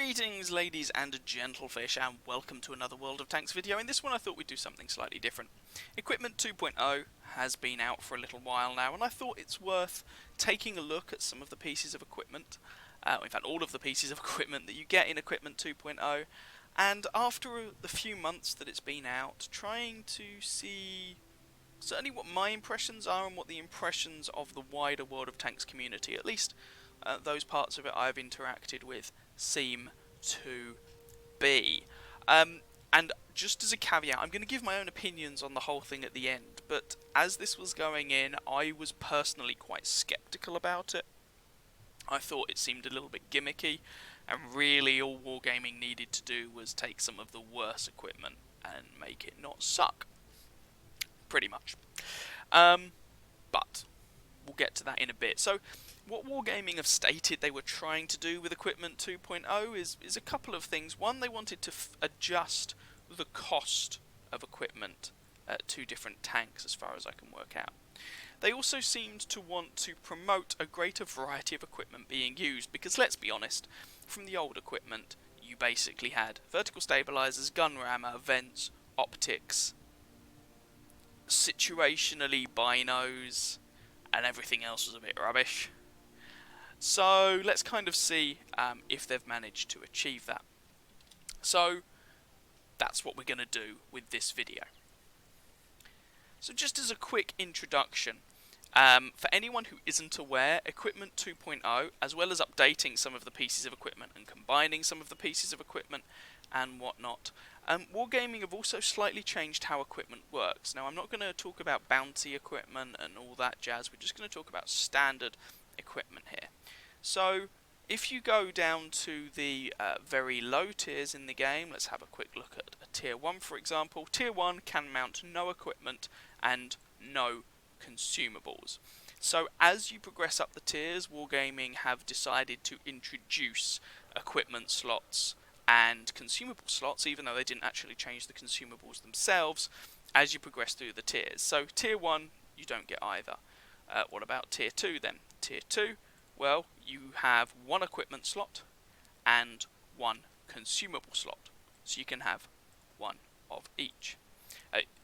Greetings ladies and gentlefish, and welcome to another World of Tanks video. In this one I thought we'd do something slightly different. Equipment 2.0 has been out for a little while now, and I thought it's worth taking a look at some of the pieces of equipment, in fact all of the pieces of equipment that you get in Equipment 2.0, and after the few months that it's been out, trying to see certainly what my impressions are and what the impressions of the wider World of Tanks community, at least those parts of it I've interacted with, seem to be. And just as a caveat, I'm going to give my own opinions on the whole thing at the end, but as this was going in, I was personally quite sceptical about it. I thought it seemed a little bit gimmicky, and really all Wargaming needed to do was take some of the worst equipment and make it not suck. Pretty much. But we'll get to that in a bit. So what Wargaming have stated they were trying to do with Equipment 2.0 is a couple of things. One, they wanted to adjust the cost of equipment to different tanks as far as I can work out. They also seemed to want to promote a greater variety of equipment being used, because let's be honest, from the old equipment you basically had vertical stabilizers, gun rammer, vents, optics, situationally binos, and everything else was a bit rubbish. So let's kind of see if they've managed to achieve that. So that's what we're going to do with this video. So just as a quick introduction, for anyone who isn't aware, Equipment 2.0, as well as updating some of the pieces of equipment and combining some of the pieces of equipment and whatnot, Wargaming have also slightly changed how equipment works. Now I'm not going to talk about bounty equipment and all that jazz, we're just going to talk about standard equipment here. So if you go down to the very low tiers in the game, let's have a quick look at a tier 1 for example. Tier 1 can mount no equipment and no consumables. So as you progress up the tiers, Wargaming have decided to introduce equipment slots and consumable slots, even though they didn't actually change the consumables themselves, as you progress through the tiers. So tier 1 you don't get either. What about tier 2 then? Tier 2, well, you have one equipment slot and one consumable slot, so you can have one of each.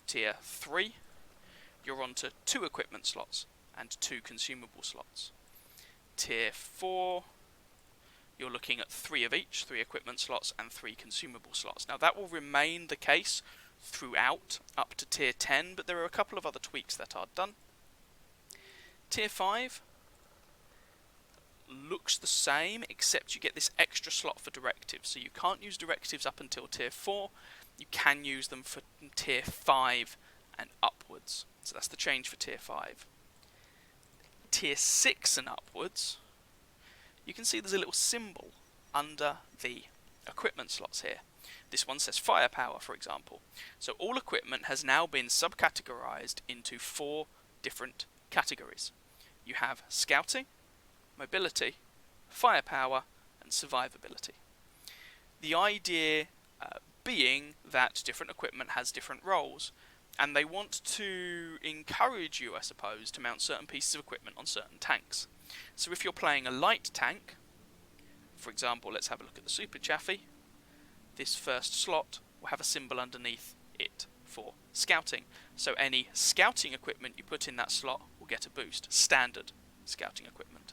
Tier 3, you're on to 2 equipment slots and 2 consumable slots. Tier 4, you're looking at 3 of each, 3 equipment slots and 3 consumable slots. Now that will remain the case throughout up to tier 10, but there are a couple of other tweaks that are done. Tier 5 looks the same, except you get this extra slot for directives. So you can't use directives up until tier 4, you can use them for tier 5 and upwards. So that's the change for tier 5. Tier 6 and upwards, you can see there's a little symbol under the equipment slots here. This one says firepower, for example. So all equipment has now been subcategorized into 4 different categories. You have scouting, mobility, firepower, and survivability. The idea being that different equipment has different roles, and they want to encourage you, I suppose, to mount certain pieces of equipment on certain tanks. So if you're playing a light tank, for example, let's have a look at the Super Chaffee, this first slot will have a symbol underneath it for scouting. So any scouting equipment you put in that slot will get a boost, standard scouting equipment.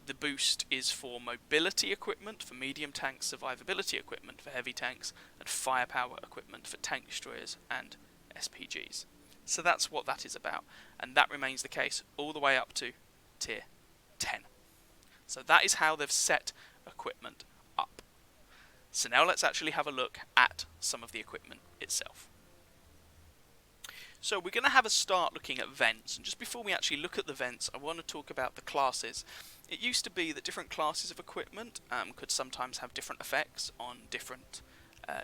The boost is for mobility equipment, for medium tanks, survivability equipment for heavy tanks, and firepower equipment for tank destroyers and SPGs. So that's what that is about, and that remains the case all the way up to tier 10. So that is how they've set equipment up. So now let's actually have a look at some of the equipment itself. So we're going to have a start looking at vents, and just before we actually look at the vents, I want to talk about the classes. It used to be that different classes of equipment could sometimes have different effects on different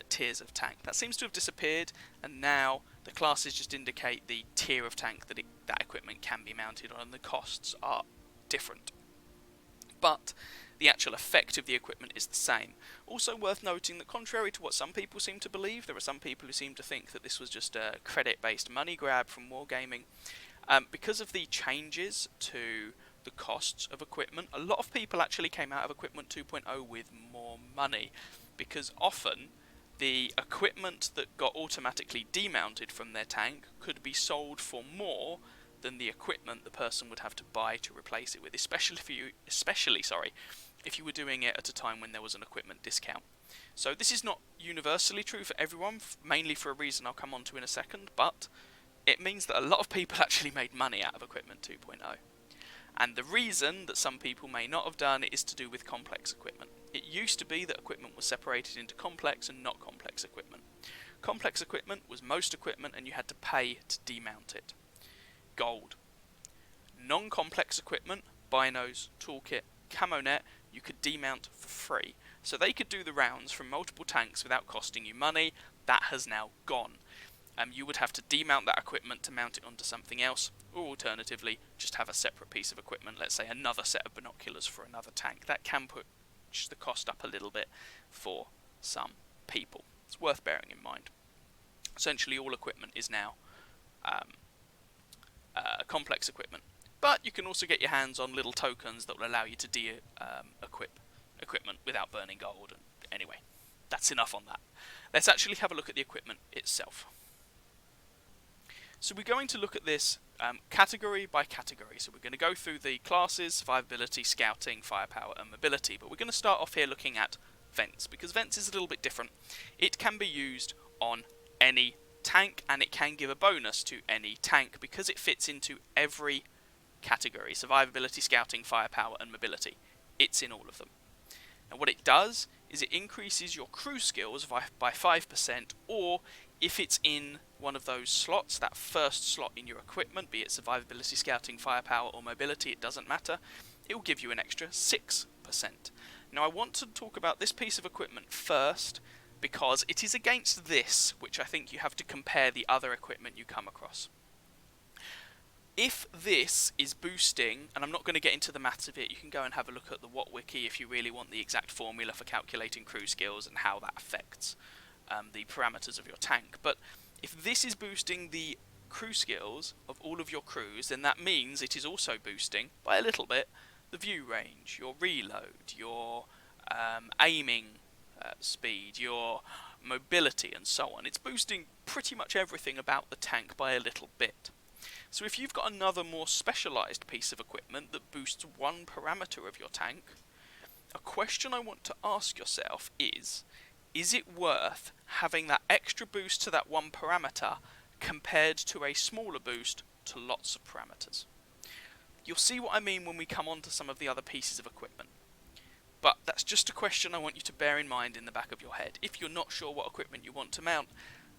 tiers of tank. That seems to have disappeared, and now the classes just indicate the tier of tank that that equipment can be mounted on, and the costs are different. But the actual effect of the equipment is the same. Also worth noting that contrary to what some people seem to believe, there are some people who seem to think that this was just a credit-based money grab from Wargaming. Because of the changes to the costs of equipment. A lot of people actually came out of Equipment 2.0 with more money, because often the equipment that got automatically demounted from their tank could be sold for more than the equipment the person would have to buy to replace it with, especially if you were doing it at a time when there was an equipment discount. So this is not universally true for everyone, mainly for a reason I'll come on to in a second, but it means that a lot of people actually made money out of Equipment 2.0. And the reason that some people may not have done is to do with complex equipment. It used to be that equipment was separated into complex and not complex equipment. Complex equipment was most equipment and you had to pay to demount it. Gold. Non-complex equipment, binos, toolkit, camo net, you could demount for free. So they could do the rounds from multiple tanks without costing you money. That has now gone. You would have to demount that equipment to mount it onto something else, or alternatively, just have a separate piece of equipment, let's say another set of binoculars for another tank. That can push the cost up a little bit for some people. It's worth bearing in mind. Essentially, all equipment is now complex equipment. But you can also get your hands on little tokens that will allow you to equip equipment without burning gold. Anyway, that's enough on that. Let's actually have a look at the equipment itself. So we're going to look at this category by category. So we're going to go through the classes, survivability, scouting, firepower and mobility. But we're going to start off here looking at vents, because vents is a little bit different. It can be used on any tank and it can give a bonus to any tank because it fits into every category: survivability, scouting, firepower and mobility. It's in all of them. And what it does is it increases your crew skills by 5%, or if it's in one of those slots, that first slot in your equipment, be it survivability, scouting, firepower or mobility, it doesn't matter, it will give you an extra 6%. Now I want to talk about this piece of equipment first, because it is against this which I think you have to compare the other equipment you come across. If this is boosting, and I'm not going to get into the maths of it, you can go and have a look at the Watt Wiki if you really want the exact formula for calculating crew skills and how that affects the parameters of your tank. But if this is boosting the crew skills of all of your crews, then that means it is also boosting, by a little bit, the view range, your reload, your aiming speed, your mobility and so on. It's boosting pretty much everything about the tank by a little bit. So if you've got another more specialised piece of equipment that boosts one parameter of your tank, a question I want to ask yourself is it worth having that extra boost to that one parameter compared to a smaller boost to lots of parameters? You'll see what I mean when we come on to some of the other pieces of equipment. But that's just a question I want you to bear in mind in the back of your head. If you're not sure what equipment you want to mount,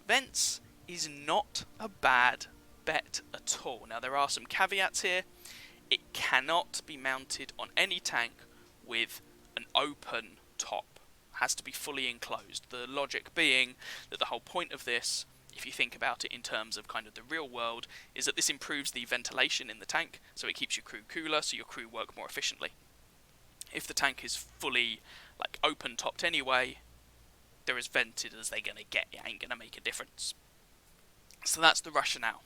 vents is not a bad bet at all. Now there are some caveats here. It cannot be mounted on any tank with an open top. It has to be fully enclosed. The logic being that the whole point of this, if you think about it in terms of kind of the real world, is that this improves the ventilation in the tank, so it keeps your crew cooler, so your crew work more efficiently. If the tank is fully open topped anyway, they're as vented as they're going to get. It ain't going to make a difference. So that's the rationale.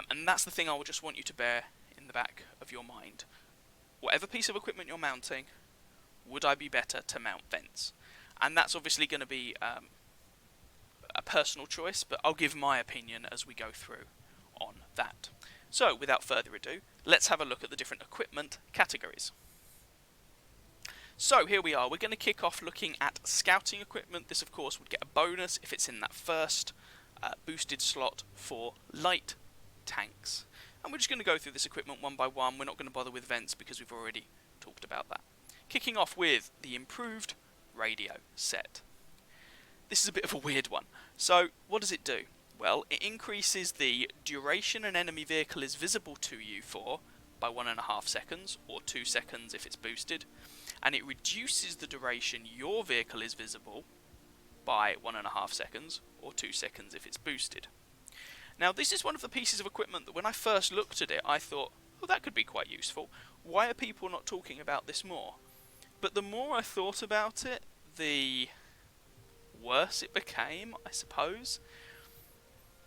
And that's the thing I would just want you to bear in the back of your mind. Whatever piece of equipment you're mounting, would I be better to mount vents? And that's obviously going to be a personal choice, but I'll give my opinion as we go through on that. So, without further ado, let's have a look at the different equipment categories. So, here we are. We're going to kick off looking at scouting equipment. This, of course, would get a bonus if it's in that first boosted slot for light tanks. And we're just going to go through this equipment one by one. We're not going to bother with vents because we've already talked about that. Kicking off with the improved radio set. This is a bit of a weird one. So what does it do? Well, it increases the duration an enemy vehicle is visible to you for by 1.5 seconds, or 2 seconds if it's boosted, and it reduces the duration your vehicle is visible by 1.5 seconds, or 2 seconds if it's boosted. Now this is one of the pieces of equipment that when I first looked at it I thought, oh, that could be quite useful. Why are people not talking about this more? But the more I thought about it, the worse it became, I suppose.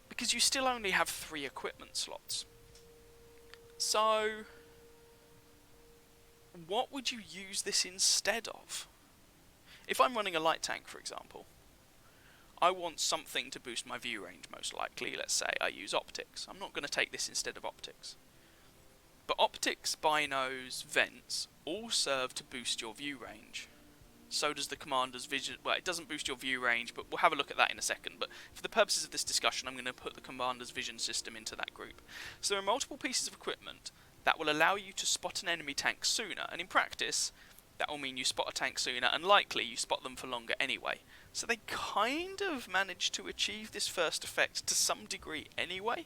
Because you still only have 3 equipment slots. So what would you use this instead of? If I'm running a light tank, for example, I want something to boost my view range, most likely. Let's say I use optics. I'm not going to take this instead of optics. But optics, binos, vents all serve to boost your view range. So does the commander's vision. Well, it doesn't boost your view range, but we'll have a look at that in a second. But for the purposes of this discussion, I'm going to put the commander's vision system into that group. So there are multiple pieces of equipment that will allow you to spot an enemy tank sooner, and in practice, that will mean you spot a tank sooner, and likely you spot them for longer anyway. So they kind of managed to achieve this first effect to some degree anyway.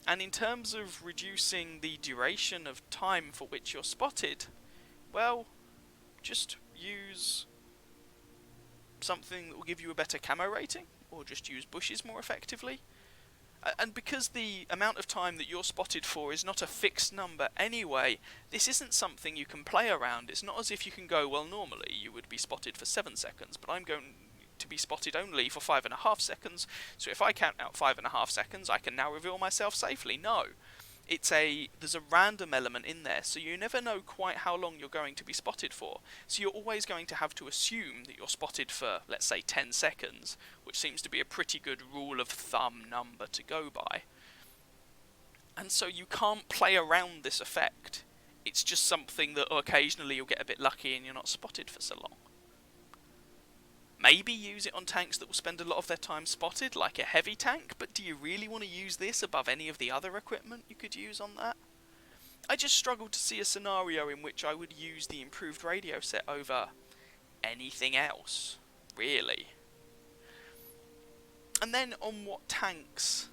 And in terms of reducing the duration of time for which you're spotted, well, just use something that will give you a better camo rating, or just use bushes more effectively. And because the amount of time that you're spotted for is not a fixed number anyway, this isn't something you can play around. It's not as if you can go, well, normally you would be spotted for 7 seconds, but I'm going to be spotted only for 5.5 seconds, so if I count out 5.5 seconds, I can now reveal myself safely. No. There's a random element in there, so you never know quite how long you're going to be spotted for. So you're always going to have to assume that you're spotted for, let's say, 10 seconds, which seems to be a pretty good rule of thumb number to go by. And so you can't play around this effect. It's just something that occasionally you'll get a bit lucky and you're not spotted for so long. Maybe use it on tanks that will spend a lot of their time spotted, like a heavy tank, but do you really want to use this above any of the other equipment you could use on that? I just struggle to see a scenario in which I would use the improved radio set over anything else, really. And then on what tanks?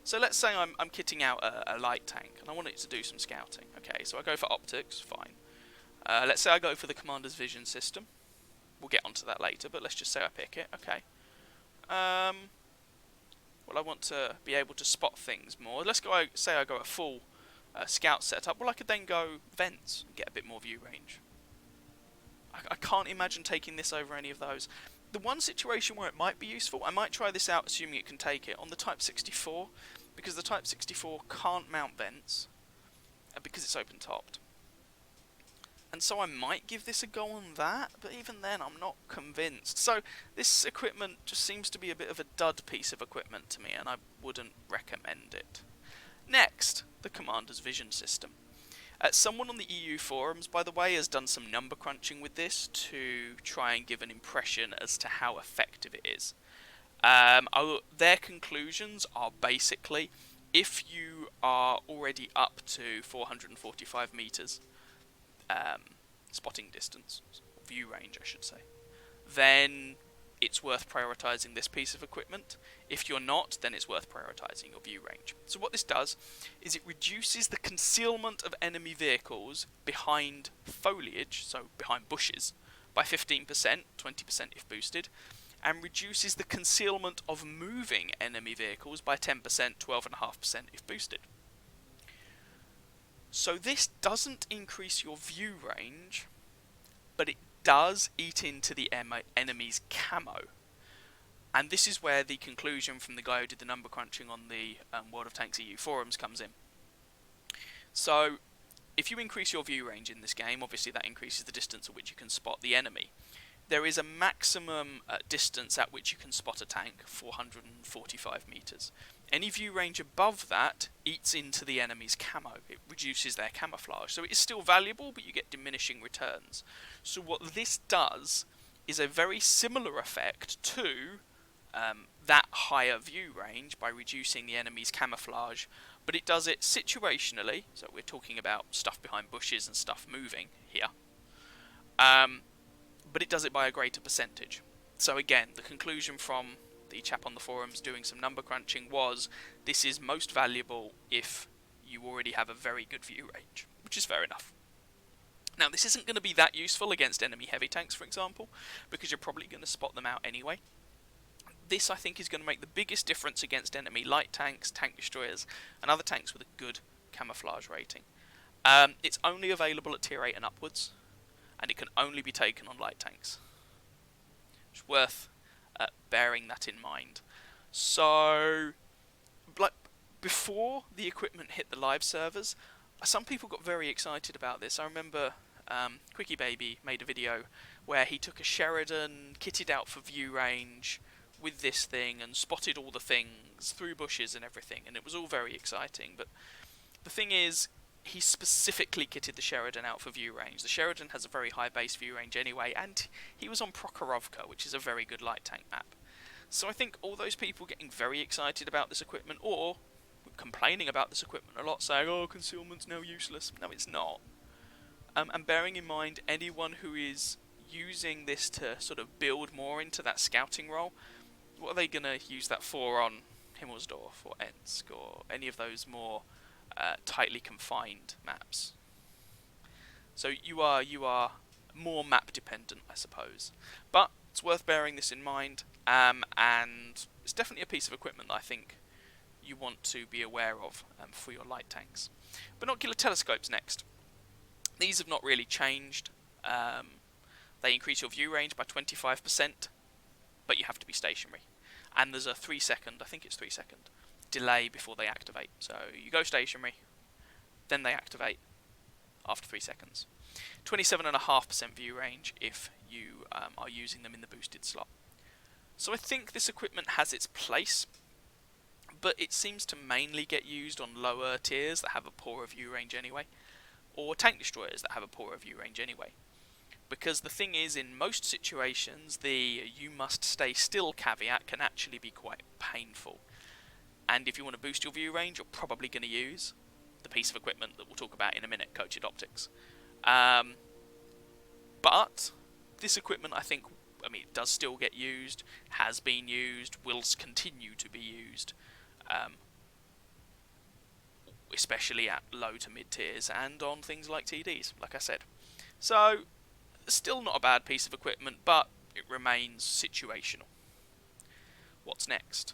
So let's say I'm kitting out a light tank, and I want it to do some scouting. Okay, so I go for optics, fine. Let's say I go for the commander's vision system. We'll get onto that later, but let's just say I pick it. Okay. Well, I want to be able to spot things more. Let's say I go a full scout setup. Well, I could then go vents and get a bit more view range. I can't imagine taking this over any of those. The one situation where it might be useful, I might try this out assuming it can take it, on the Type 64, because the Type 64 can't mount vents, because it's open-topped. And so I might give this a go on that, but even then I'm not convinced. So this equipment just seems to be a bit of a dud piece of equipment to me, and I wouldn't recommend it. Next, the commander's vision system. Someone on the EU forums, by the way, has done some number crunching with this to try and give an impression as to how effective it is. Their conclusions are basically, if you are already up to 445 meters, spotting distance, view range I should say, then it's worth prioritising this piece of equipment. If you're not, then it's worth prioritising your view range. So what this does is it reduces the concealment of enemy vehicles behind foliage, so behind bushes, by 15%, 20% if boosted, and reduces the concealment of moving enemy vehicles by 10%, 12.5% if boosted. So this doesn't increase your view range, but it does eat into the enemy's camo. And this is where the conclusion from the guy who did the number crunching on the World of Tanks EU forums comes in. So, if you increase your view range in this game, obviously that increases the distance at which you can spot the enemy. There is a maximum distance at which you can spot a tank, 445 meters. Any view range above that eats into the enemy's camo. It reduces their camouflage. So it is still valuable, but you get diminishing returns. So what this does is a very similar effect to that higher view range by reducing the enemy's camouflage, but it does it situationally. So we're talking about stuff behind bushes and stuff moving here. But it does it by a greater percentage. So again, the conclusion from the chap on the forums doing some number crunching was this is most valuable if you already have a very good view range, which is fair enough. Now this isn't going to be that useful against enemy heavy tanks, for example, because you're probably going to spot them out anyway. This I think is going to make the biggest difference against enemy light tanks, tank destroyers, and other tanks with a good camouflage rating. It's only available at tier 8 and upwards, and it can only be taken on light tanks. It's worth bearing that in mind. So, like, before the equipment hit the live servers, some people got very excited about this. I remember Quickie Baby, made a video where he took a Sheridan kitted out for view range with this thing and spotted all the things through bushes and everything, and it was all very exciting. But the thing is, he specifically kitted the Sheridan out for view range. The Sheridan has a very high base view range anyway, and he was on Prokhorovka, which is a very good light tank map. So I think all those people getting very excited about this equipment, or complaining about this equipment a lot, saying, oh, concealment's now useless. No, it's not. And bearing in mind, anyone who is using this to sort of build more into that scouting role, what are they going to use that for on Himmelsdorf or Ensk or any of those more tightly confined maps? So you are more map dependent, I suppose. But it's worth bearing this in mind, and it's definitely a piece of equipment that I think you want to be aware of for your light tanks. Binocular telescopes next. These have not really changed. They increase your view range by 25%, but you have to be stationary. And there's a 3-second, I think it's 3-second, delay before they activate. So you go stationary, then they activate after 3 seconds. 27.5% view range if you are using them in the boosted slot. So I think this equipment has its place, but it seems to mainly get used on lower tiers that have a poorer view range anyway, or tank destroyers that have a poorer view range anyway. Because the thing is, in most situations, the you must stay still caveat can actually be quite painful. And if you want to boost your view range, you're probably going to use the piece of equipment that we'll talk about in a minute, coated optics. But this equipment, I think, it does still get used, has been used, will continue to be used, especially at low to mid tiers and on things like TDs, like I said. So, still not a bad piece of equipment, but it remains situational. What's next?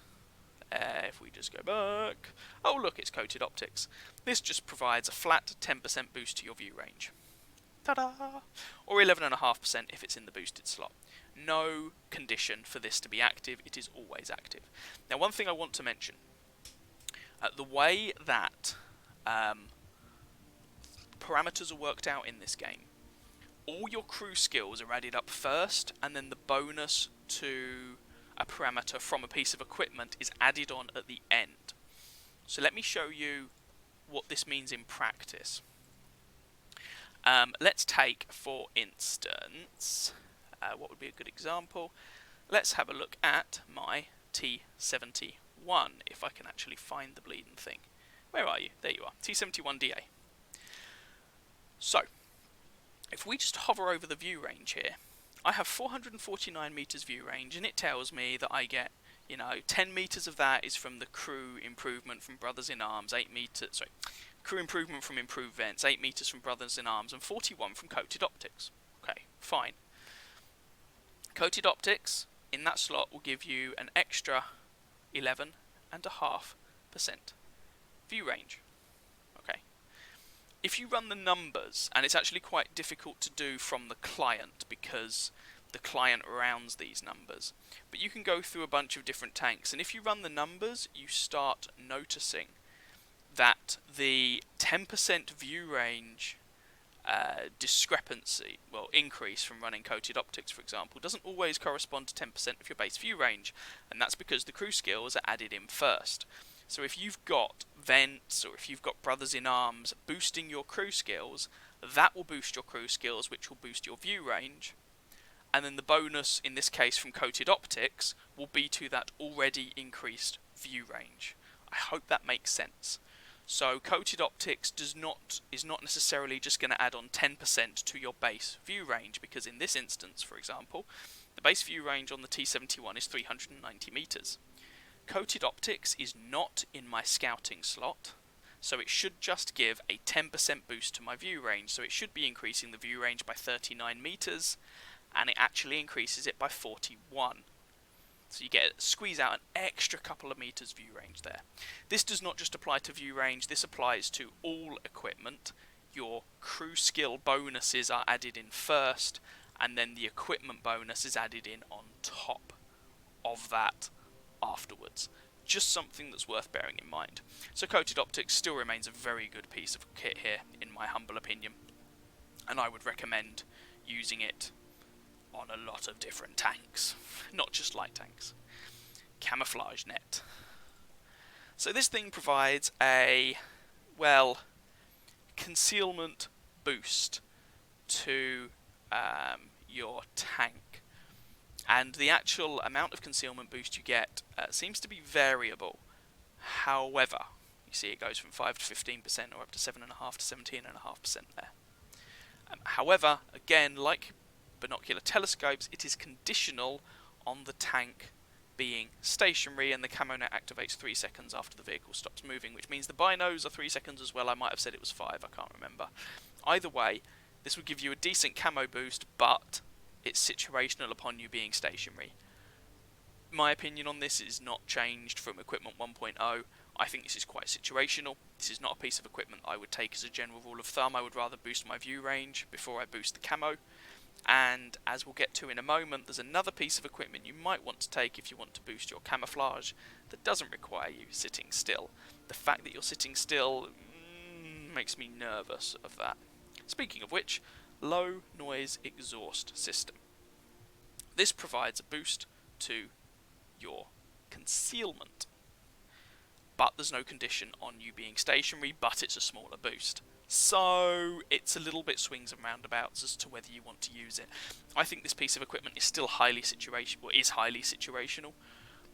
If we just go back... Oh look, it's coated optics. This just provides a flat 10% boost to your view range. Ta-da! Or 11.5% if it's in the boosted slot. No condition for this to be active, it is always active. Now, one thing I want to mention. The way that parameters are worked out in this game, all your crew skills are added up first, and then the bonus to a parameter from a piece of equipment is added on at the end. So let me show you what this means in practice. Let's take, for instance, what would be a good example? Let's have a look at my T71, if I can actually find the bleeding thing. Where are you? There you are, T71DA. So, if we just hover over the view range here, I have 449 meters view range, and it tells me that I get, 10 meters of that is from the crew improvement from Brothers in Arms, crew improvement from improved vents, 8 meters from Brothers in Arms, and 41 from coated optics. Okay, fine. Coated optics in that slot will give you an extra 11.5% view range. Okay. If you run the numbers, and it's actually quite difficult to do from the client because the client rounds these numbers, but you can go through a bunch of different tanks, and if you run the numbers, you start noticing that the 10% view range discrepancy, increase from running coated optics, for example, doesn't always correspond to 10% of your base view range, and that's because the crew skills are added in first. So if you've got vents, or if you've got Brothers in Arms boosting your crew skills, that will boost your crew skills, which will boost your view range, and then the bonus, in this case from coated optics, will be to that already increased view range. I hope that makes sense. So coated optics is not necessarily just going to add on 10% to your base view range, because in this instance, for example, the base view range on the T71 is 390 meters. Coated optics is not in my scouting slot, so it should just give a 10% boost to my view range, so it should be increasing the view range by 39 meters, and it actually increases it by 41. So you squeeze out an extra couple of meters view range there. This does not just apply to view range, this applies to all equipment. Your crew skill bonuses are added in first, and then the equipment bonus is added in on top of that afterwards. Just something that's worth bearing in mind. So coated optics still remains a very good piece of kit here, in my humble opinion. and I would recommend using it on a lot of different tanks, not just light tanks. Camouflage Net. So this thing provides a, well, concealment boost to your tank, and the actual amount of concealment boost you get seems to be variable. However, you see it goes from 5 to 15% or up to 7.5 to 17.5% there. However, again, like binocular telescopes, it is conditional on the tank being stationary, and the camo net activates 3 seconds after the vehicle stops moving, which means the binos are 3 seconds as well. I might have said it was 5, I can't remember. Either way, this would give you a decent camo boost, but it's situational upon you being stationary. My opinion on this is not changed from equipment 1.0. I think this is quite situational. This is not a piece of equipment I would take as a general rule of thumb. I would rather boost my view range before I boost the camo. And as we'll get to in a moment, there's another piece of equipment you might want to take if you want to boost your camouflage that doesn't require you sitting still. The fact that you're sitting still makes me nervous of that. Speaking of which, low noise exhaust system. This provides a boost to your concealment, but there's no condition on you being stationary, but it's a smaller boost. So it's a little bit swings and roundabouts as to whether you want to use it. I think this piece of equipment is still highly situational.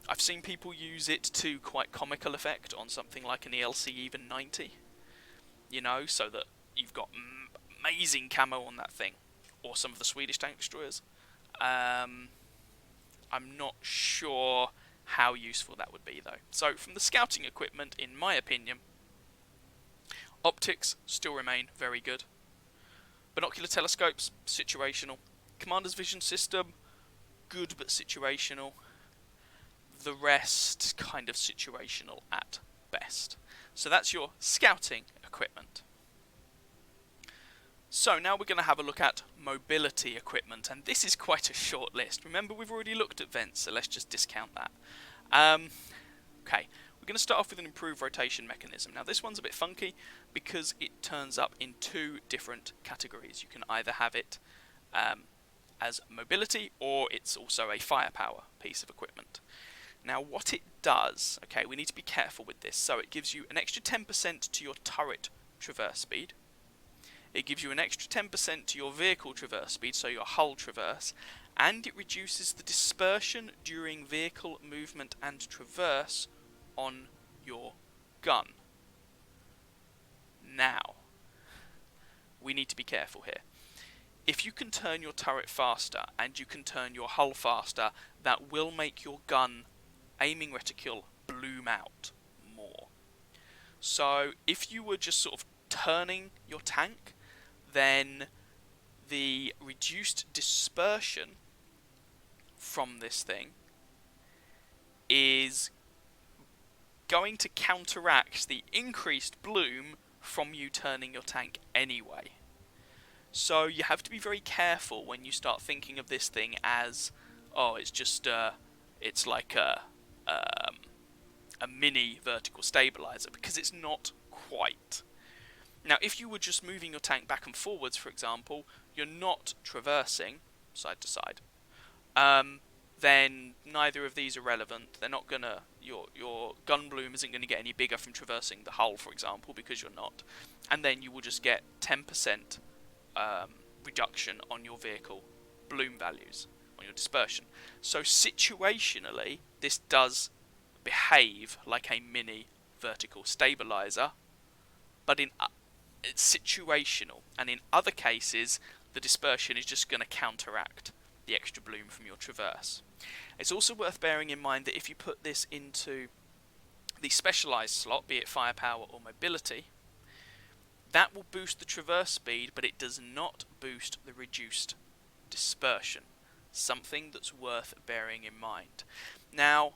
I've seen people use it to quite comical effect on something like an ELC even 90, you know, so that you've got amazing camo on that thing, or some of the Swedish tank destroyers. I'm not sure how useful that would be though. So from the scouting equipment, in my opinion, optics still remain very good. Binocular telescopes, situational. Commander's vision system, good but situational. The rest, kind of situational at best. So that's your scouting equipment. So now we're going to have a look at mobility equipment, and this is quite a short list. Remember, we've already looked at vents, so let's just discount that. Okay, we're going to start off with an improved rotation mechanism. Now this one's a bit funky because it turns up in 2 different categories. You can either have it as mobility, or it's also a firepower piece of equipment. Now what it does, okay, we need to be careful with this. So it gives you an extra 10% to your turret traverse speed. It gives you an extra 10% to your vehicle traverse speed, so your hull traverse, and it reduces the dispersion during vehicle movement and traverse on your gun. Now, we need to be careful here. If you can turn your turret faster and you can turn your hull faster, that will make your gun aiming reticule bloom out more. So if you were just sort of turning your tank, then the reduced dispersion from this thing is going to counteract the increased bloom from you turning your tank anyway. So you have to be very careful when you start thinking of this thing as, oh, it's just it's like a mini vertical stabilizer, because it's not quite. Now, if you were just moving your tank back and forwards, for example, you're not traversing side to side, then neither of these are relevant. They're not gonna, your gun bloom isn't going to get any bigger from traversing the hull, for example, because you're not. And then you will just get 10% reduction on your vehicle bloom values, on your dispersion. So situationally, this does behave like a mini vertical stabilizer, but it's situational, and in other cases the dispersion is just going to counteract the extra bloom from your traverse. It's also worth bearing in mind that if you put this into the specialised slot, be it firepower or mobility, that will boost the traverse speed, but it does not boost the reduced dispersion. Something that's worth bearing in mind. Now,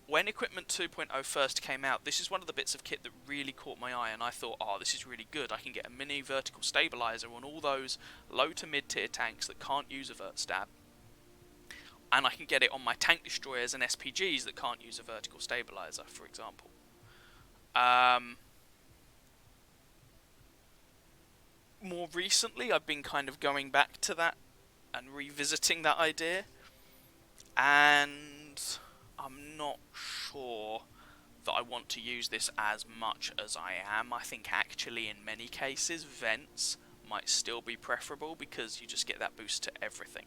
when Equipment 2.0 first came out, this is one of the bits of kit that really caught my eye, and I thought, oh, this is really good. I can get a mini vertical stabilizer on all those low to mid tier tanks that can't use a vert stab, and I can get it on my tank destroyers and SPGs that can't use a vertical stabilizer, for example. more recently I've been kind of going back to that and revisiting that idea, and I'm not sure that I want to use this as much as I am. I think actually in many cases vents might still be preferable because you just get that boost to everything.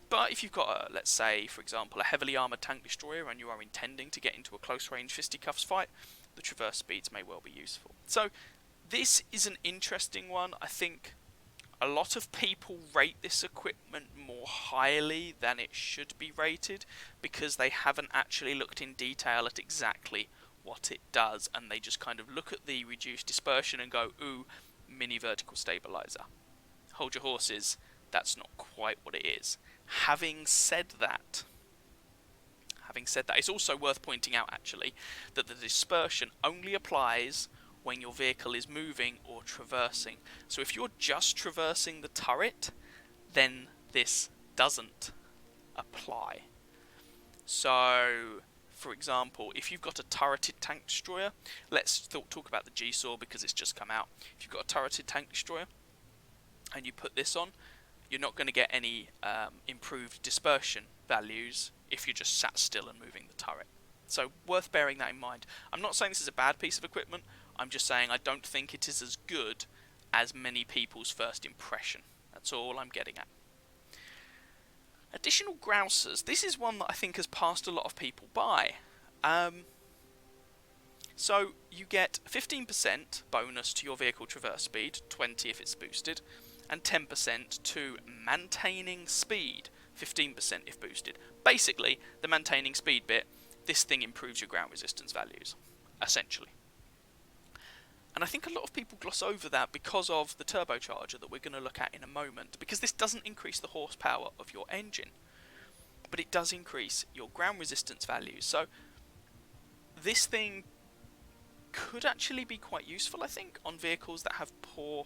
But if you've got, let's say, for example, a heavily armoured tank destroyer and you are intending to get into a close-range fisticuffs fight, the traverse speeds may well be useful. So this is an interesting one. I think a lot of people rate this equipment more highly than it should be rated because they haven't actually looked in detail at exactly what it does, and they just kind of look at the reduced dispersion and go, ooh, mini vertical stabilizer. Hold your horses, that's not quite what it is. Having said that, it's also worth pointing out actually that the dispersion only applies when your vehicle is moving or traversing. So if you're just traversing the turret, then this doesn't apply. So, for example, if you've got a turreted tank destroyer, let's talk about the G-Saw because it's just come out. If you've got a turreted tank destroyer and you put this on, you're not going to get any improved dispersion values if you're just sat still and moving the turret. So worth bearing that in mind. I'm not saying this is a bad piece of equipment, I'm just saying I don't think it is as good as many people's first impression. That's all I'm getting at. Additional Grousers. This is one that I think has passed a lot of people by. So you get 15% bonus to your vehicle traverse speed, 20 if it's boosted, and 10% to maintaining speed, 15% if boosted. Basically, the maintaining speed bit, this thing improves your ground resistance values, essentially. And I think a lot of people gloss over that because of the turbocharger that we're going to look at in a moment, because this doesn't increase the horsepower of your engine, but it does increase your ground resistance values. So this thing could actually be quite useful, I think, on vehicles that have poor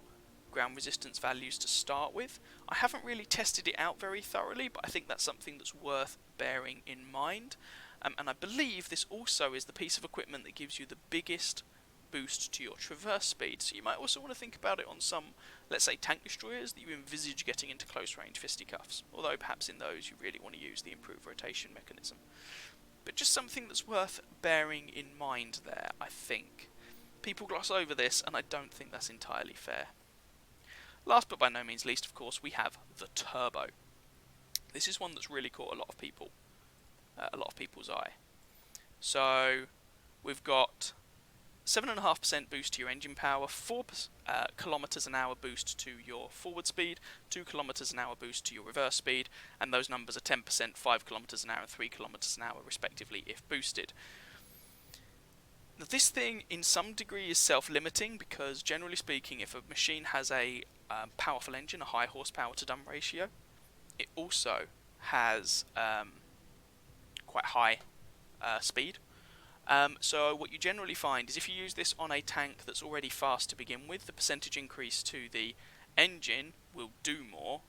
ground resistance values to start with. I haven't really tested it out very thoroughly, but I think that's something that's worth bearing in mind. And I believe this also is the piece of equipment that gives you the biggest boost to your traverse speed. So you might also want to think about it on some, let's say, tank destroyers that you envisage getting into close range fisticuffs, although perhaps in those you really want to use the improved rotation mechanism. But just something that's worth bearing in mind there, I think. People gloss over this, and I don't think that's entirely fair. Last but by no means least, of course, we have the turbo. This is one that's really caught a lot of people's eye. So we've got 7.5% boost to your engine power, 4 kilometers an hour boost to your forward speed, 2 kilometers an hour boost to your reverse speed, and those numbers are 10%, 5 kilometers an hour, and 3 kilometers an hour, respectively, if boosted. Now, this thing, in some degree, is self-limiting because, generally speaking, if a machine has a powerful engine, a high horsepower to done ratio, it also has quite high speed. So what you generally find is if you use this on a tank that's already fast to begin with, the percentage increase to the engine will do more,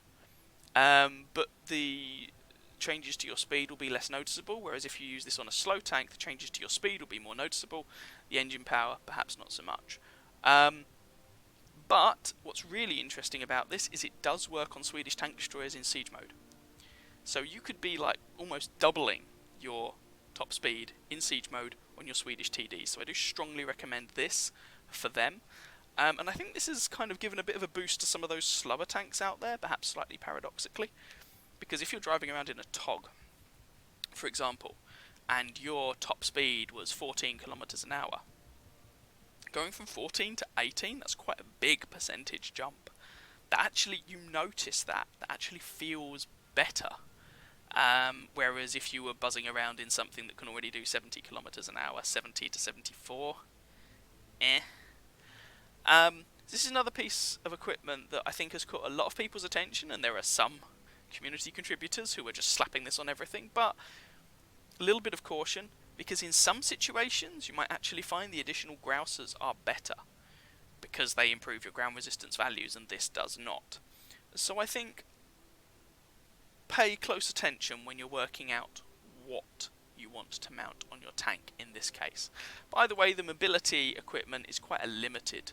but the changes to your speed will be less noticeable, whereas if you use this on a slow tank, the changes to your speed will be more noticeable, the engine power perhaps not so much. But what's really interesting about this is it does work on Swedish tank destroyers in siege mode. So you could be like almost doubling your top speed in siege mode on your Swedish TDs, so I do strongly recommend this for them. And I think this has kind of given a bit of a boost to some of those slower tanks out there, perhaps slightly paradoxically, because if you're driving around in a TOG, for example, and your top speed was 14 kilometers an hour, going from 14 to 18, that's quite a big percentage jump. That actually, you notice that actually feels better. Whereas if you were buzzing around in something that can already do 70 kilometers an hour, 70 to 74, this is another piece of equipment that I think has caught a lot of people's attention, and there are some community contributors who are just slapping this on everything, but a little bit of caution, because in some situations you might actually find the additional Grousers are better, because they improve your ground resistance values and this does not. So I think pay close attention when you're working out what you want to mount on your tank in this case. By the way, the mobility equipment is quite a limited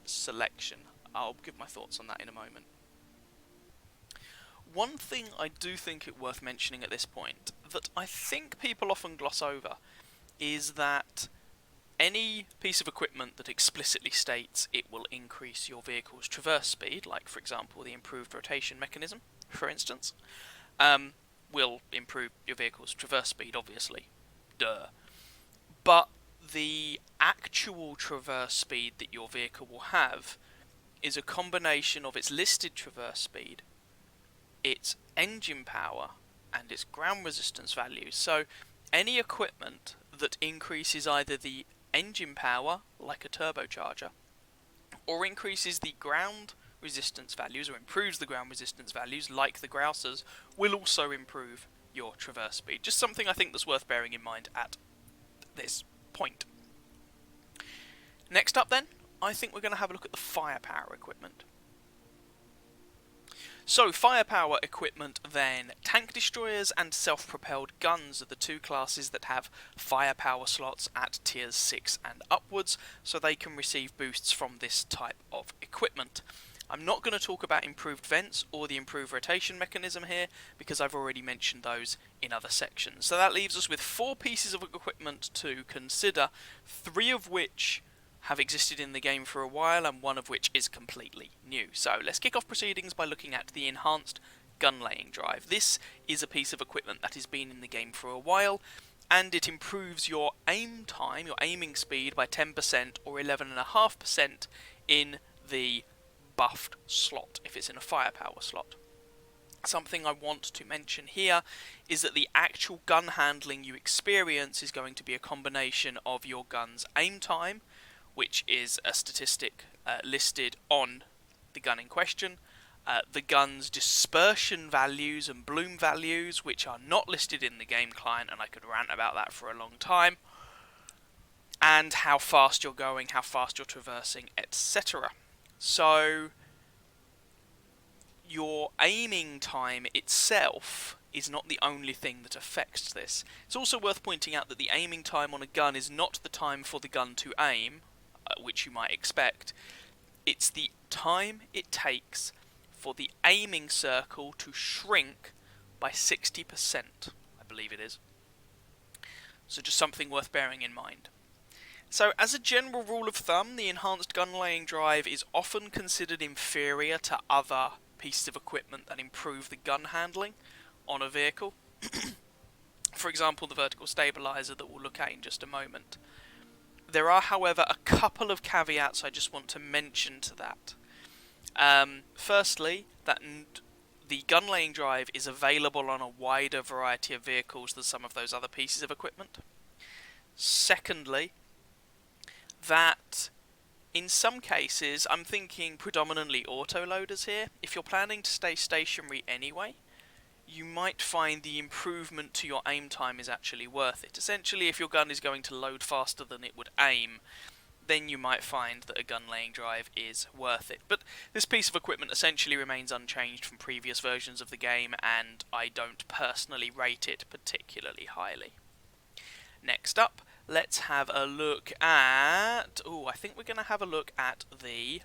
selection. I'll give my thoughts on that in a moment. One thing I do think it worth mentioning at this point, that I think people often gloss over, is that any piece of equipment that explicitly states it will increase your vehicle's traverse speed, like for example the improved rotation mechanism, for instance, will improve your vehicle's traverse speed, obviously. Duh. But the actual traverse speed that your vehicle will have is a combination of its listed traverse speed, its engine power, and its ground resistance values. So any equipment that increases either the engine power, like a turbocharger, or increases the ground resistance values, or improves the ground resistance values, like the Grousers, will also improve your traverse speed. Just something I think that's worth bearing in mind at this point. Next up then, I think we're going to have a look at the firepower equipment. So, firepower equipment then, tank destroyers and self-propelled guns are the two classes that have firepower slots at tiers 6 and upwards, so they can receive boosts from this type of equipment. I'm not going to talk about improved vents or the improved rotation mechanism here, because I've already mentioned those in other sections. So that leaves us with 4 pieces of equipment to consider, 3 of which have existed in the game for a while, and 1 of which is completely new. So let's kick off proceedings by looking at the enhanced gun laying drive. This is a piece of equipment that has been in the game for a while, and it improves your aim time, your aiming speed, by 10% or 11.5% in the buffed slot, if it's in a firepower slot. Something I want to mention here is that the actual gun handling you experience is going to be a combination of your gun's aim time, which is a statistic listed on the gun in question, the gun's dispersion values and bloom values, which are not listed in the game client, and I could rant about that for a long time, and how fast you're going, how fast you're traversing, etc. So your aiming time itself is not the only thing that affects this. It's also worth pointing out that the aiming time on a gun is not the time for the gun to aim, which you might expect. It's the time it takes for the aiming circle to shrink by 60%, I believe it is. So just something worth bearing in mind. So as a general rule of thumb, the enhanced gun laying drive is often considered inferior to other pieces of equipment that improve the gun handling on a vehicle. For example, the vertical stabilizer that we'll look at in just a moment. There are, however, a couple of caveats I just want to mention to that. Firstly, that the gun laying drive is available on a wider variety of vehicles than some of those other pieces of equipment. Secondly, that in some cases, I'm thinking predominantly autoloaders here, if you're planning to stay stationary anyway, you might find the improvement to your aim time is actually worth it. Essentially, if your gun is going to load faster than it would aim, then you might find that a gun laying drive is worth it. But this piece of equipment essentially remains unchanged from previous versions of the game, and I don't personally rate it particularly highly. Next up, let's have a look at... I think we're going to have a look at the...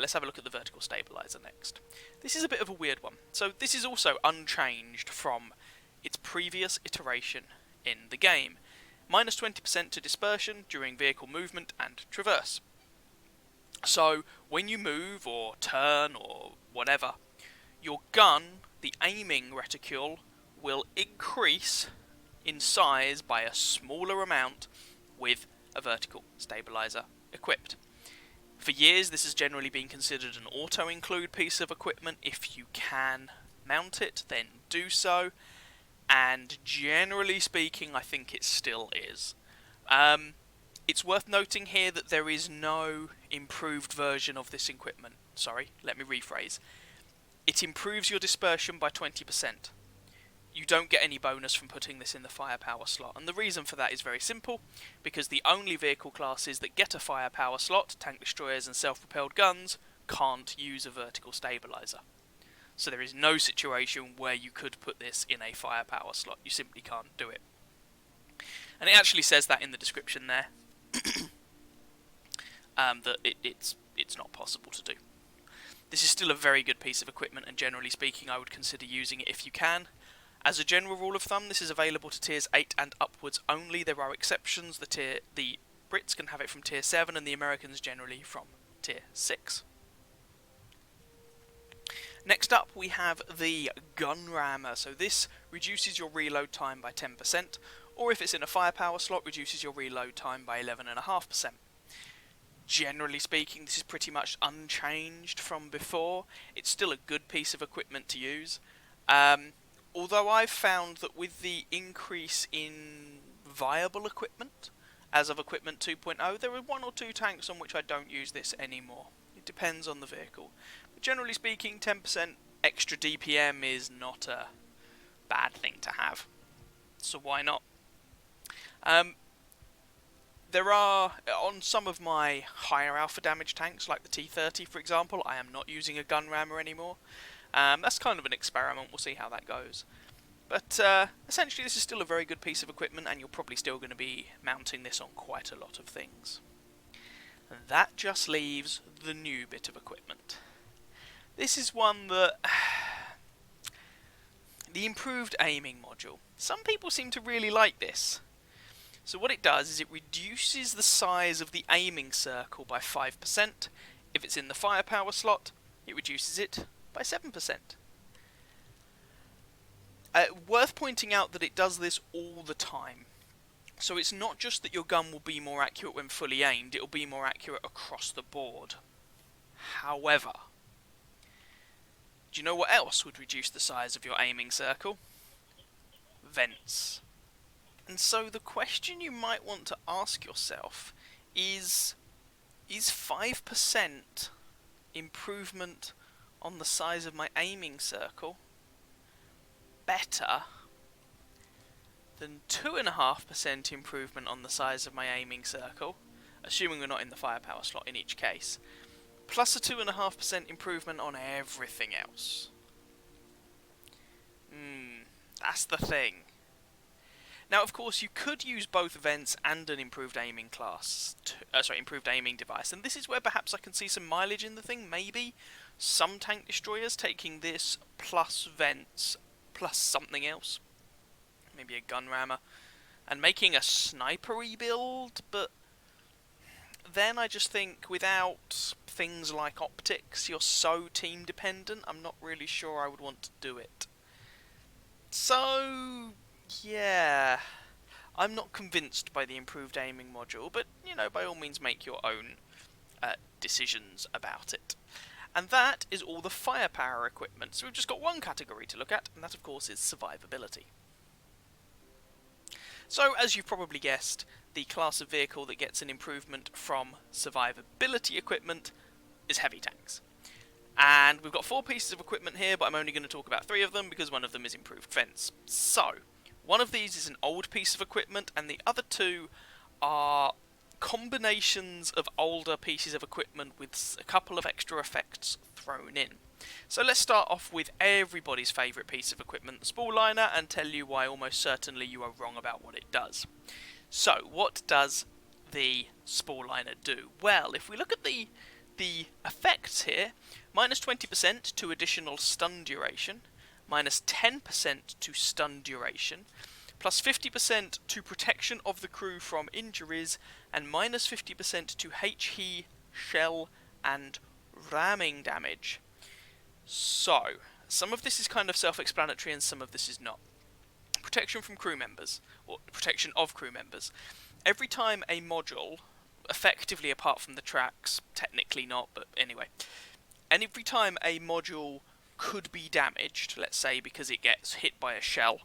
let's have a look at the vertical stabilizer next. This is a bit of a weird one. So this is also unchanged from its previous iteration in the game. Minus 20% to dispersion during vehicle movement and traverse. So when you move or turn or whatever, your gun, the aiming reticule, will increase in size by a smaller amount with a vertical stabilizer equipped. For years, this has generally been considered an auto-include piece of equipment. If you can mount it, then do so. And generally speaking, I think it still is. It's worth noting here that there is no improved version of this equipment. Sorry, let me rephrase. It improves your dispersion by 20%. You don't get any bonus from putting this in the firepower slot, and the reason for that is very simple, because the only vehicle classes that get a firepower slot, tank destroyers and self-propelled guns, can't use a vertical stabilizer. So there is no situation where you could put this in a firepower slot. You simply can't do it. And it actually says that in the description there, that it's not possible to do. This is still a very good piece of equipment, and generally speaking I would consider using it if you can. As a general rule of thumb, this is available to tiers 8 and upwards only. There are exceptions. The Brits can have it from tier 7 and the Americans generally from tier 6. Next up we have the gun rammer. So this reduces your reload time by 10%, or if it's in a firepower slot, reduces your reload time by 11.5%. Generally speaking, this is pretty much unchanged from before. It's still a good piece of equipment to use. Although I've found that with the increase in viable equipment, as of equipment 2.0, there are 1 or 2 tanks on which I don't use this anymore. It depends on the vehicle. But generally speaking, 10% extra DPM is not a bad thing to have. So why not? There are, on some of my higher alpha damage tanks, like the T30 for example, I am not using a gun rammer anymore. That's kind of an experiment, we'll see how that goes. But essentially this is still a very good piece of equipment, and you're probably still going to be mounting this on quite a lot of things. And that just leaves the new bit of equipment. This is one that... the improved aiming module. Some people seem to really like this. So what it does is it reduces the size of the aiming circle by 5%. If it's in the firepower slot, it reduces it by 7%. Worth pointing out that it does this all the time. So it's not just that your gun will be more accurate when fully aimed, it will be more accurate across the board. However, do you know what else would reduce the size of your aiming circle? Vents. And so the question you might want to ask yourself is 5% improvement on the size of my aiming circle better than 2.5% improvement on the size of my aiming circle, assuming we're not in the firepower slot in each case, plus a 2.5% improvement on everything else? That's the thing. Now, of course, you could use both vents and an improved aiming improved aiming device, and this is where perhaps I can see some mileage in the thing. Maybe some tank destroyers taking this plus vents plus something else, maybe a gun rammer, and making a sniper-y build. But then I just think without things like optics, you're so team dependent. I'm not really sure I would want to do it. So yeah, I'm not convinced by the improved aiming module, but, you know, by all means make your own decisions about it. And that is all the firepower equipment. So we've just got one category to look at, and that of course is survivability. So, as you've probably guessed, the class of vehicle that gets an improvement from survivability equipment is heavy tanks. And we've got 4 pieces of equipment here, but I'm only going to talk about 3 of them because one of them is improved fence. So, one of these is an old piece of equipment, and the other 2 are combinations of older pieces of equipment with a couple of extra effects thrown in. So let's start off with everybody's favourite piece of equipment, the Spool Liner, and tell you why almost certainly you are wrong about what it does. So, what does the Spool Liner do? Well, if we look at the effects here, minus 20% to additional stun duration, minus 10% to stun duration, plus 50% to protection of the crew from injuries, and minus 50% to HE, shell, and ramming damage. So, some of this is kind of self-explanatory and some of this is not. Protection from crew members, or protection of crew members. Every time a module, effectively apart from the tracks, technically not, but anyway, and every time a module could be damaged, let's say because it gets hit by a shell,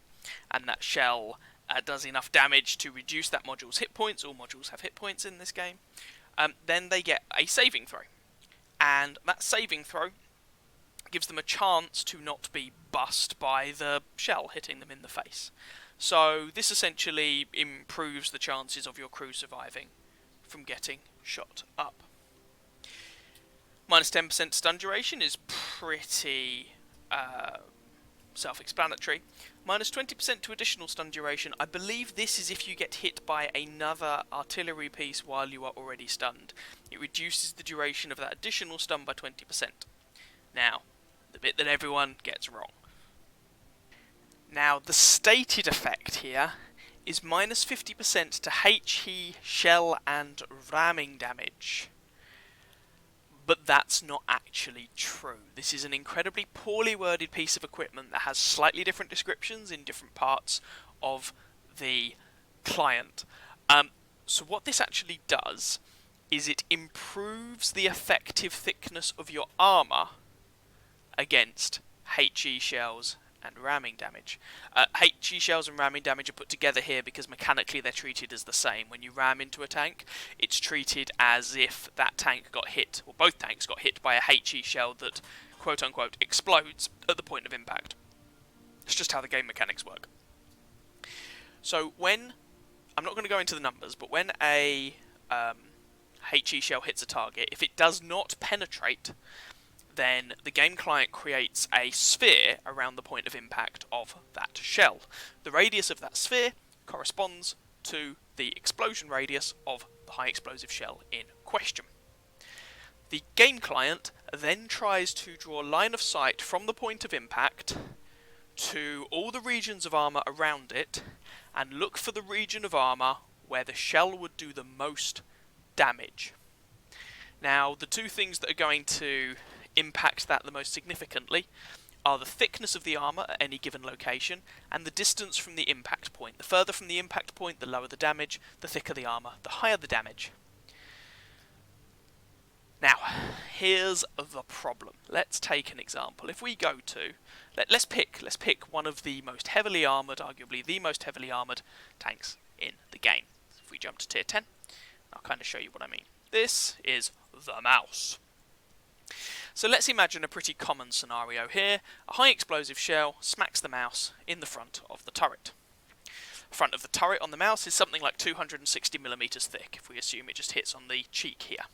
and that shell does enough damage to reduce that module's hit points, all modules have hit points in this game, then they get a saving throw. And that saving throw gives them a chance to not be bust by the shell hitting them in the face. So this essentially improves the chances of your crew surviving from getting shot up. Minus 10% stun duration is pretty self-explanatory. Minus 20% to additional stun duration. I believe this is if you get hit by another artillery piece while you are already stunned. It reduces the duration of that additional stun by 20%. Now, the bit that everyone gets wrong. Now, the stated effect here is minus 50% to HE, shell and ramming damage. But that's not actually true. This is an incredibly poorly worded piece of equipment that has slightly different descriptions in different parts of the client. So what this actually does is it improves the effective thickness of your armour against HE shells and ramming damage. HE shells and ramming damage are put together here because mechanically they're treated as the same. When you ram into a tank, it's treated as if that tank got hit, or both tanks got hit by a HE shell that, quote-unquote, explodes at the point of impact. It's just how the game mechanics work. So when, I'm not going to go into the numbers, but when a HE shell hits a target, if it does not penetrate, then the game client creates a sphere around the point of impact of that shell. The radius of that sphere corresponds to the explosion radius of the high explosive shell in question. The game client then tries to draw a line of sight from the point of impact to all the regions of armour around it and look for the region of armour where the shell would do the most damage. Now, the two things that are going to impact that the most significantly are the thickness of the armour at any given location and the distance from the impact point. The further from the impact point, the lower the damage, the thicker the armour, the higher the damage. Now, here's the problem. Let's take an example. If we go to, let's pick one of the most heavily armoured, arguably the most heavily armoured tanks in the game. If we jump to tier 10, I'll kind of show you what I mean. This is the mouse. So let's imagine a pretty common scenario here. A high explosive shell smacks the mouse in the front of the turret. The front of the turret on the mouse is something like 260mm thick, if we assume it just hits on the cheek here.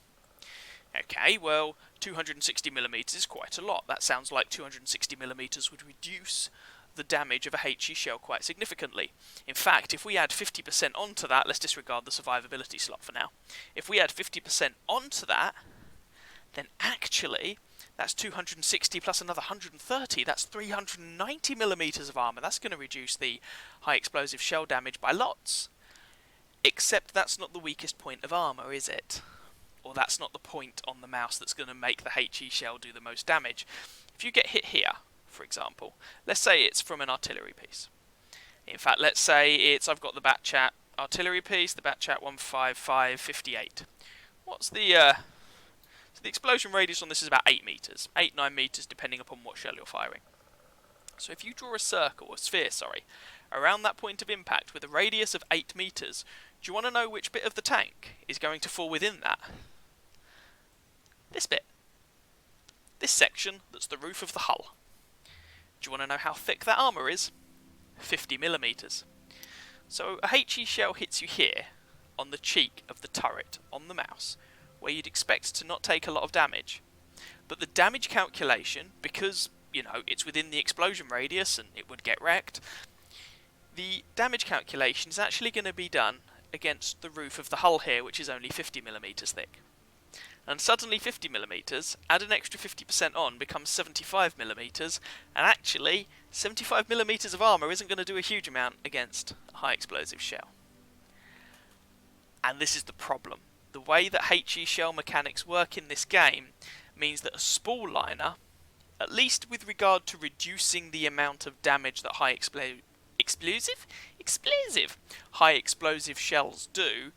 Okay, well, 260mm is quite a lot. That sounds like 260mm would reduce the damage of a HE shell quite significantly. In fact, if we add 50% onto that, let's disregard the survivability slot for now. If we add 50% onto that, then actually that's 260 plus another 130, that's 390mm of armour. That's going to reduce the high explosive shell damage by lots. Except that's not the weakest point of armour, is it? Or that's not the point on the mouse that's going to make the HE shell do the most damage. If you get hit here, for example, let's say it's from an artillery piece. In fact, let's say I've got the Batchat artillery piece, the Batchat 155-58. What's the explosion radius on this is about 8 meters, 8-9 meters depending upon what shell you're firing. So if you draw a sphere, around that point of impact with a radius of 8 meters, do you want to know which bit of the tank is going to fall within that? This bit. This section that's the roof of the hull. Do you want to know how thick that armour is? 50mm. So a HE shell hits you here, on the cheek of the turret, on the mouse, where you'd expect to not take a lot of damage. But the damage calculation, because, you know, it's within the explosion radius and it would get wrecked, the damage calculation is actually going to be done against the roof of the hull here, which is only 50mm thick. And suddenly 50mm, add an extra 50% on, becomes 75mm, and actually 75mm of armour isn't going to do a huge amount against a high explosive shell. And this is the problem. The way that HE shell mechanics work in this game means that a spool liner, at least with regard to reducing the amount of damage that high explosive shells do,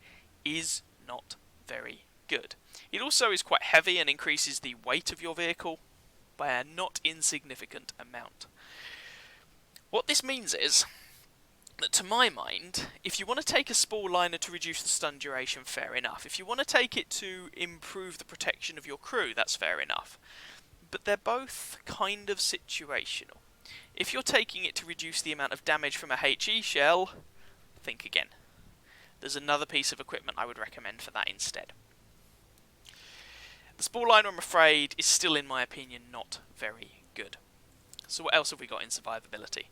is not very good. It also is quite heavy and increases the weight of your vehicle by a not insignificant amount. What this means is that, to my mind, if you want to take a spool liner to reduce the stun duration, fair enough. If you want to take it to improve the protection of your crew, that's fair enough. But they're both kind of situational. If you're taking it to reduce the amount of damage from a HE shell, think again. There's another piece of equipment I would recommend for that instead. The spool liner, I'm afraid, is still, in my opinion, not very good. So what else have we got in survivability?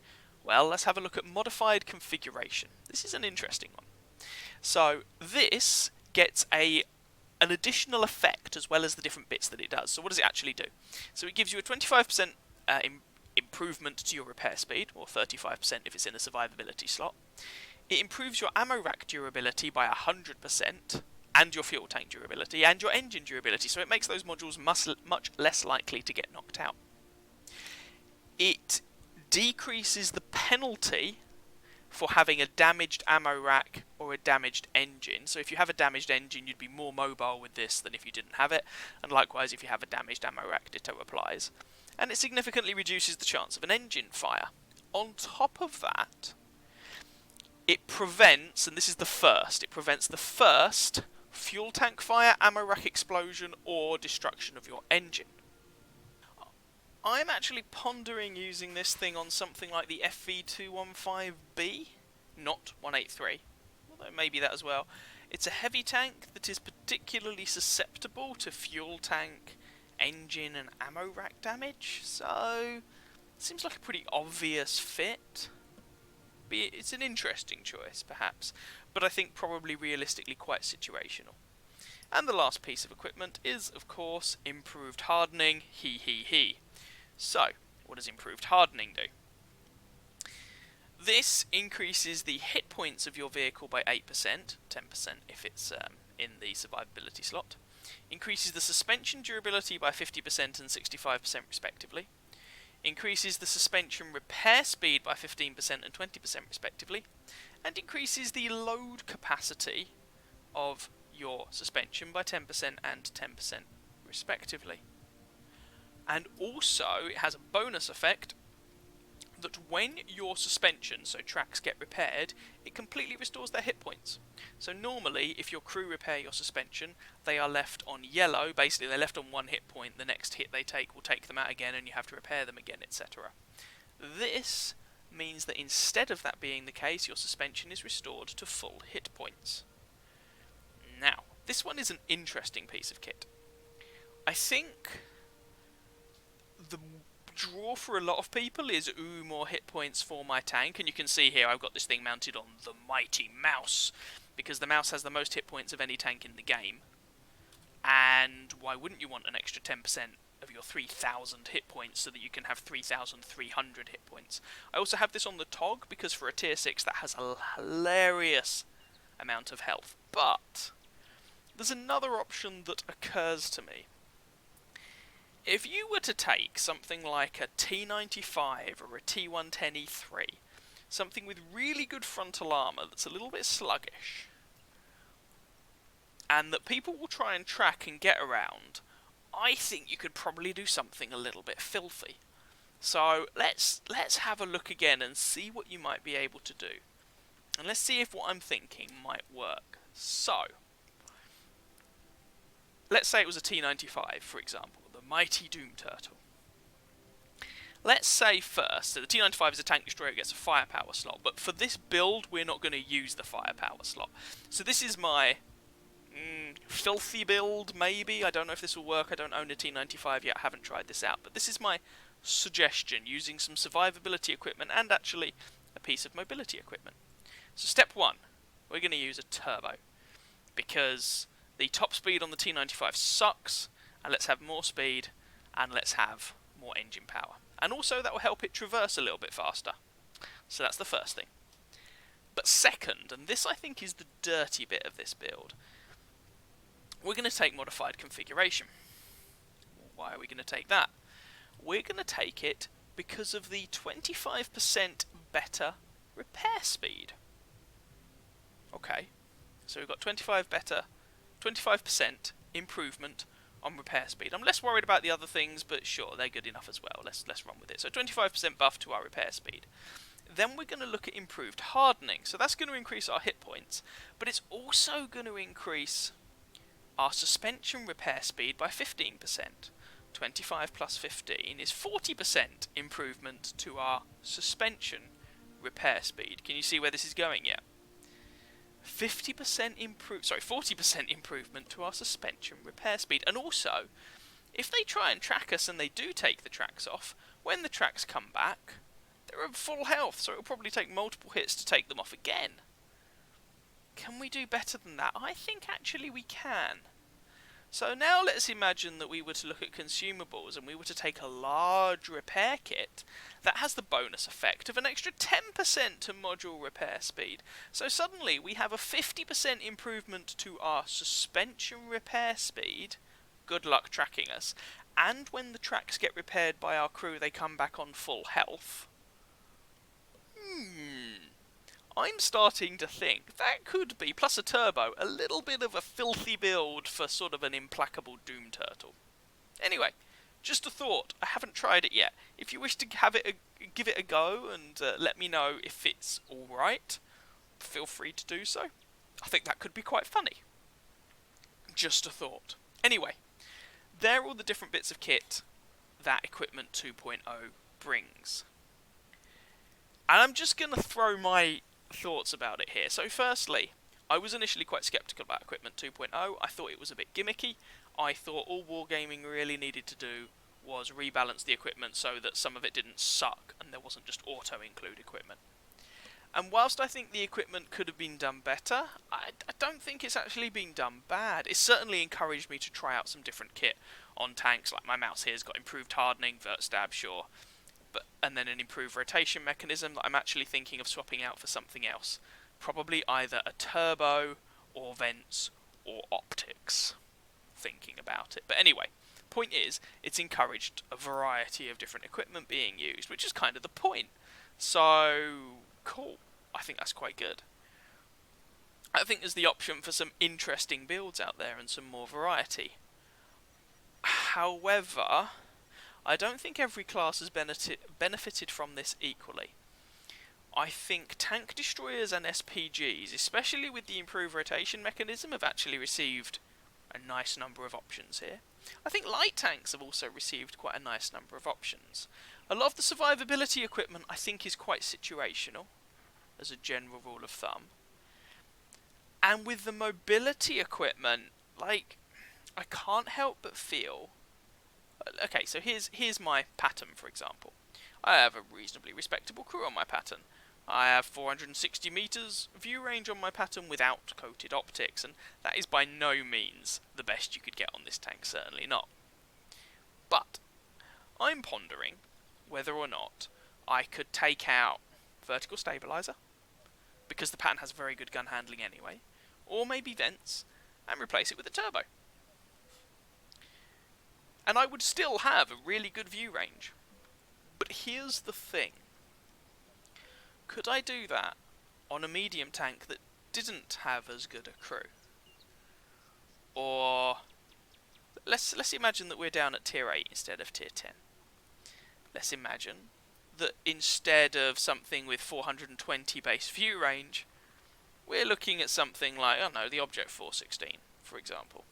Well, let's have a look at modified configuration. This is an interesting one. So this gets a an additional effect as well as the different bits that it does. So what does it actually do? So it gives you a 25% improvement to your repair speed, or 35% if it's in a survivability slot. It improves your ammo rack durability by 100%, and your fuel tank durability, and your engine durability, so it makes those modules much less likely to get knocked out. It decreases the penalty for having a damaged ammo rack or a damaged engine. So if you have a damaged engine, you'd be more mobile with this than if you didn't have it, and likewise if you have a damaged ammo rack, ditto applies. And it significantly reduces the chance of an engine fire. On top of that, it prevents, and this is the first, it prevents the first fuel tank fire, ammo rack explosion, or destruction of your engine. I'm actually pondering using this thing on something like the FV215B, not 183, although maybe that as well. It's a heavy tank that is particularly susceptible to fuel tank, engine and ammo rack damage, so it seems like a pretty obvious fit. It's an interesting choice, perhaps, but I think probably realistically quite situational. And the last piece of equipment is, of course, improved hardening, he. So, what does improved hardening do? This increases the hit points of your vehicle by 8%, 10% if it's in the survivability slot. Increases the suspension durability by 50% and 65% respectively. Increases the suspension repair speed by 15% and 20% respectively. And increases the load capacity of your suspension by 10% and 10% respectively. And also, it has a bonus effect that when your suspension, so tracks, get repaired, it completely restores their hit points. So normally, if your crew repair your suspension, they are left on yellow, basically they're left on one hit point, the next hit they take will take them out again and you have to repair them again, etc. This means that instead of that being the case, your suspension is restored to full hit points. Now, this one is an interesting piece of kit. I think the draw for a lot of people is, ooh, more hit points for my tank, and you can see here I've got this thing mounted on the mighty mouse, because the mouse has the most hit points of any tank in the game, and why wouldn't you want an extra 10% of your 3,000 hit points so that you can have 3,300 hit points. I also have this on the TOG, because for a tier 6 that has a hilarious amount of health, but there's another option that occurs to me. If you were to take something like a T95 or a T110E3, something with really good frontal armour that's a little bit sluggish, and that people will try and track and get around, I think you could probably do something a little bit filthy. So let's have a look again and see what you might be able to do. And let's see if what I'm thinking might work. So, let's say it was a T95, for example. Mighty Doom Turtle. Let's say first, so the T95 is a tank destroyer, it gets a firepower slot, but for this build we're not going to use the firepower slot. So this is my filthy build, maybe. I don't know if this will work, I don't own a T95 yet, I haven't tried this out, but this is my suggestion, using some survivability equipment and actually a piece of mobility equipment. So step 1, we're going to use a turbo, because the top speed on the T95 sucks, and let's have more speed, and let's have more engine power. And also that will help it traverse a little bit faster. So that's the first thing. But second, and this I think is the dirty bit of this build, we're going to take modified configuration. Why are we going to take that? We're going to take it because of the 25% better repair speed. Okay, so we've got 25% improvement on repair speed. I'm less worried about the other things, but sure, they're good enough as well. Let's run with it. So 25% buff to our repair speed. Then we're going to look at improved hardening. So that's going to increase our hit points, but it's also going to increase our suspension repair speed by 15%. 25 plus 15 is 40% improvement to our suspension repair speed. Can you see where this is going yet? 40% improvement to our suspension repair speed. And also, if they try and track us and they do take the tracks off, when the tracks come back, they're at full health, so it'll probably take multiple hits to take them off again. Can we do better than that? I think actually we can. So now let's imagine that we were to look at consumables and we were to take a large repair kit that has the bonus effect of an extra 10% to module repair speed. So suddenly we have a 50% improvement to our suspension repair speed. Good luck tracking us. And when the tracks get repaired by our crew, they come back on full health. I'm starting to think that could be, plus a turbo, a little bit of a filthy build for sort of an implacable Doom Turtle. Anyway, just a thought. I haven't tried it yet. If you wish to give it a go and let me know if it's alright, feel free to do so. I think that could be quite funny. Just a thought. Anyway, there are all the different bits of kit that Equipment 2.0 brings. And I'm just going to throw my thoughts about it here. So firstly, I was initially quite sceptical about Equipment 2.0. I thought it was a bit gimmicky. I thought all wargaming really needed to do was rebalance the equipment so that some of it didn't suck and there wasn't just auto-include equipment. And whilst I think the equipment could have been done better, I don't think it's actually been done bad. It's certainly encouraged me to try out some different kit on tanks, like my mouse here's got improved hardening, vert stab, sure. And then an improved rotation mechanism that I'm actually thinking of swapping out for something else. Probably either a turbo, or vents, or optics. Thinking about it. But anyway, point is, it's encouraged a variety of different equipment being used, which is kind of the point. So, cool. I think that's quite good. I think there's the option for some interesting builds out there and some more variety. However, I don't think every class has benefited from this equally. I think tank destroyers and SPGs, especially with the improved rotation mechanism, have actually received a nice number of options here. I think light tanks have also received quite a nice number of options. A lot of the survivability equipment I think is quite situational, as a general rule of thumb. And with the mobility equipment, like, I can't help but feel... Okay, so here's my pattern, for example. I have a reasonably respectable crew on my pattern. I have 460 meters view range on my pattern without coated optics, and that is by no means the best you could get on this tank, certainly not. But I'm pondering whether or not I could take out vertical stabilizer, because the pattern has very good gun handling anyway, or maybe vents, and replace it with a turbo. And I would still have a really good view range. But here's the thing. Could I do that on a medium tank that didn't have as good a crew? Or let's imagine that we're down at tier 8 instead of tier 10. Let's imagine that instead of something with 420 base view range, we're looking at something like, I don't know, the Object 416, for example.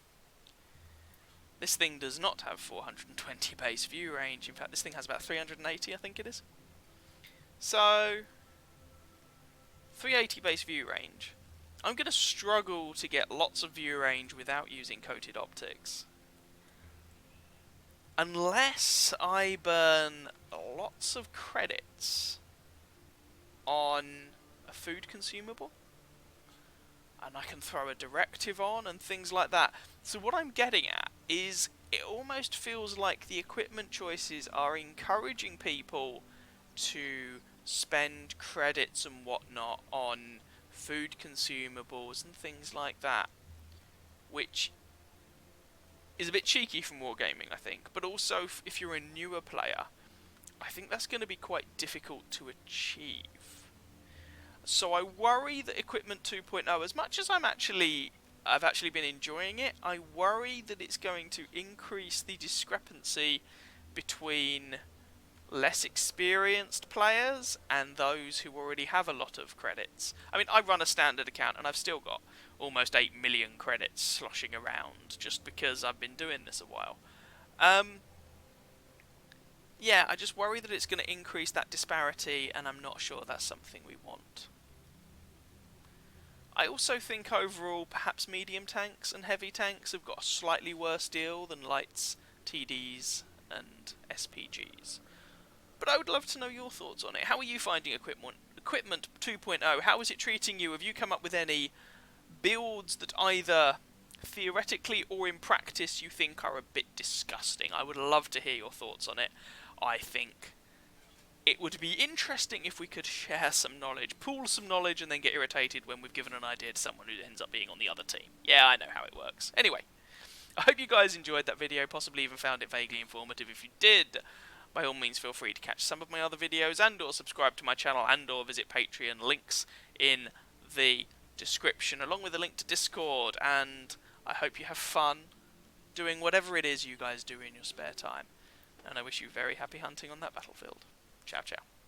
This thing does not have 420 base view range. In fact, this thing has about 380, I think it is. So, 380 base view range. I'm going to struggle to get lots of view range without using coated optics. Unless I burn lots of credits on a food consumable. And I can throw a directive on and things like that. So what I'm getting at is it almost feels like the equipment choices are encouraging people to spend credits and whatnot on food consumables and things like that, which is a bit cheeky from wargaming, I think, but also if you're a newer player, I think that's going to be quite difficult to achieve. So I worry that Equipment 2.0, as much as I've actually been enjoying it, I worry that it's going to increase the discrepancy between less experienced players and those who already have a lot of credits. I mean, I run a standard account and I've still got almost 8 million credits sloshing around just because I've been doing this a while. Yeah, I just worry that it's going to increase that disparity, and I'm not sure that's something we want. I also think overall perhaps medium tanks and heavy tanks have got a slightly worse deal than lights, TDs and SPGs. But I would love to know your thoughts on it. How are you finding Equipment 2.0? How is it treating you? Have you come up with any builds that either theoretically or in practice you think are a bit disgusting. I would love to hear your thoughts on it. I think it would be interesting if we could share some knowledge, pool some knowledge, and then get irritated when we've given an idea to someone who ends up being on the other team. Yeah, I know how it works. Anyway, I hope you guys enjoyed that video, possibly even found it vaguely informative. If you did, by all means feel free to catch some of my other videos and or subscribe to my channel and or visit Patreon. Links in the description, along with a link to Discord, and I hope you have fun doing whatever it is you guys do in your spare time. And I wish you very happy hunting on that battlefield. Ciao, ciao.